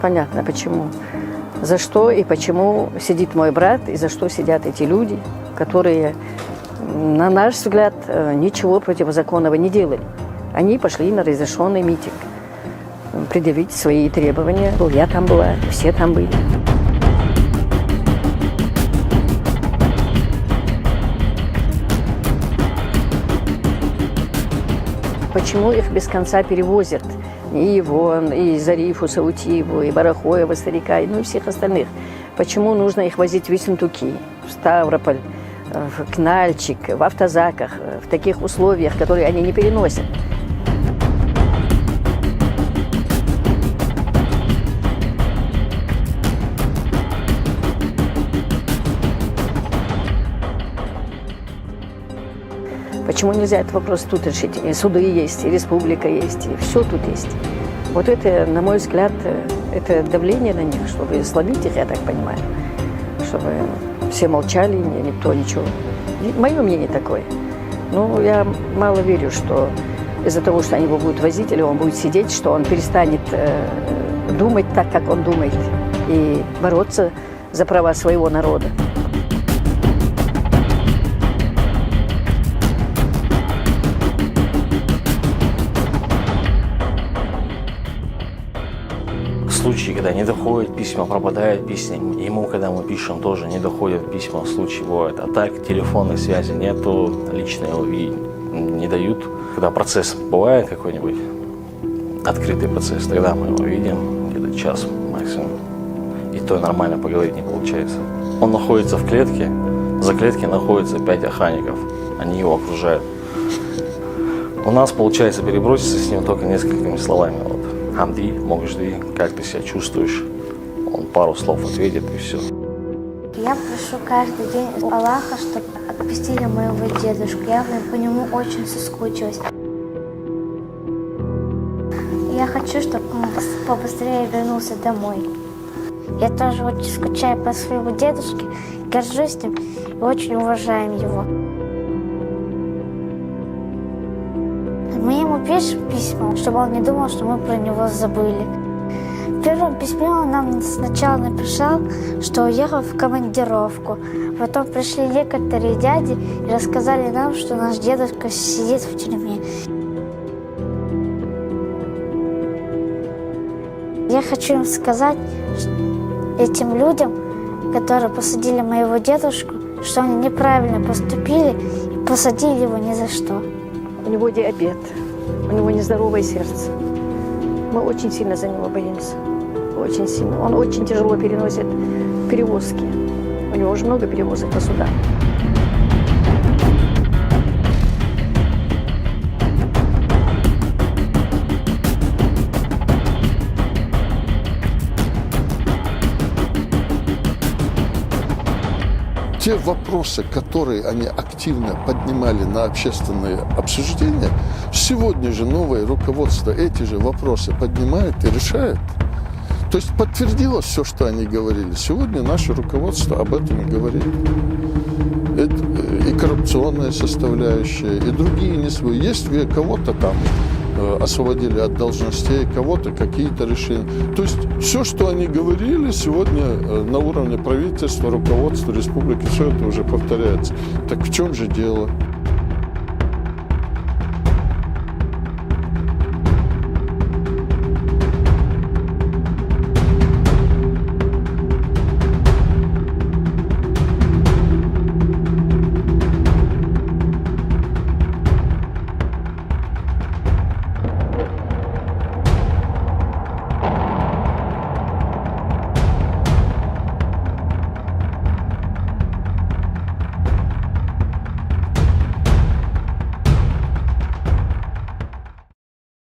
понятно, почему. За что и почему сидит мой брат, и за что сидят эти люди, которые, на наш взгляд, ничего противозаконного не делали. Они пошли на разрешенный митинг, предъявить свои требования. Я там была, все там были. Почему их без конца перевозят? И его, и Зарифу Саутиеву, и Барахоева, старика, ну и всех остальных. Почему нужно их возить в Ессентуки, в Ставрополь, в Нальчик, в автозаках, в таких условиях, которые они не переносят? Почему нельзя этот вопрос тут решить? И суды есть, и республика есть, и все тут есть. Вот это, на мой взгляд, это давление на них, чтобы сломить их, я так понимаю. Чтобы все молчали, никто ничего. Мое мнение такое. Ну, я мало верю, что из-за того, что они его будут возить, или он будет сидеть, что он перестанет думать так, как он думает, и бороться за права своего народа. Случаи, когда не доходят письма, пропадают письма. Ему, когда мы пишем, тоже не доходят письма. Случаи бывают. А так, телефонной связи нету, лично его видеть не дают. Когда процесс бывает какой-нибудь, открытый процесс, тогда мы его видим где-то час максимум. И то нормально поговорить не получается. Он находится в клетке, за клеткой находится 5 охранников. Они его окружают. У нас получается переброситься с ним только несколькими словами. Хамди, Могжди, как ты себя чувствуешь? Он пару слов ответит и все. Я прошу каждый день Аллаха, чтобы отпустили моего дедушку. Я по нему очень соскучилась. Я хочу, чтобы он побыстрее вернулся домой. Я тоже очень скучаю по своему дедушке, горжусь им и очень уважаем его. Мы ему пишем письма, чтобы он не думал, что мы про него забыли. В первом письме он нам сначала написал, что уехал в командировку. Потом пришли некоторые дяди и рассказали нам, что наш дедушка сидит в тюрьме. Я хочу им сказать, этим людям, которые посадили моего дедушку, что они неправильно поступили и посадили его ни за что. У него диабет, у него нездоровое сердце. Мы очень сильно за него боимся, очень сильно. Он очень тяжело переносит перевозки. У него уже много перевозок по судам. Те вопросы, которые они активно поднимали на общественные обсуждения, сегодня же новое руководство эти же вопросы поднимает и решает. То есть подтвердилось все, что они говорили. Сегодня наше руководство об этом и говорит. Это и коррупционная составляющая, и другие не свои. Есть кого-то там освободили от должностей, кого-то какие-то решения. То есть все, что они говорили, сегодня на уровне правительства, руководства республики, все это уже повторяется. Так в чем же дело?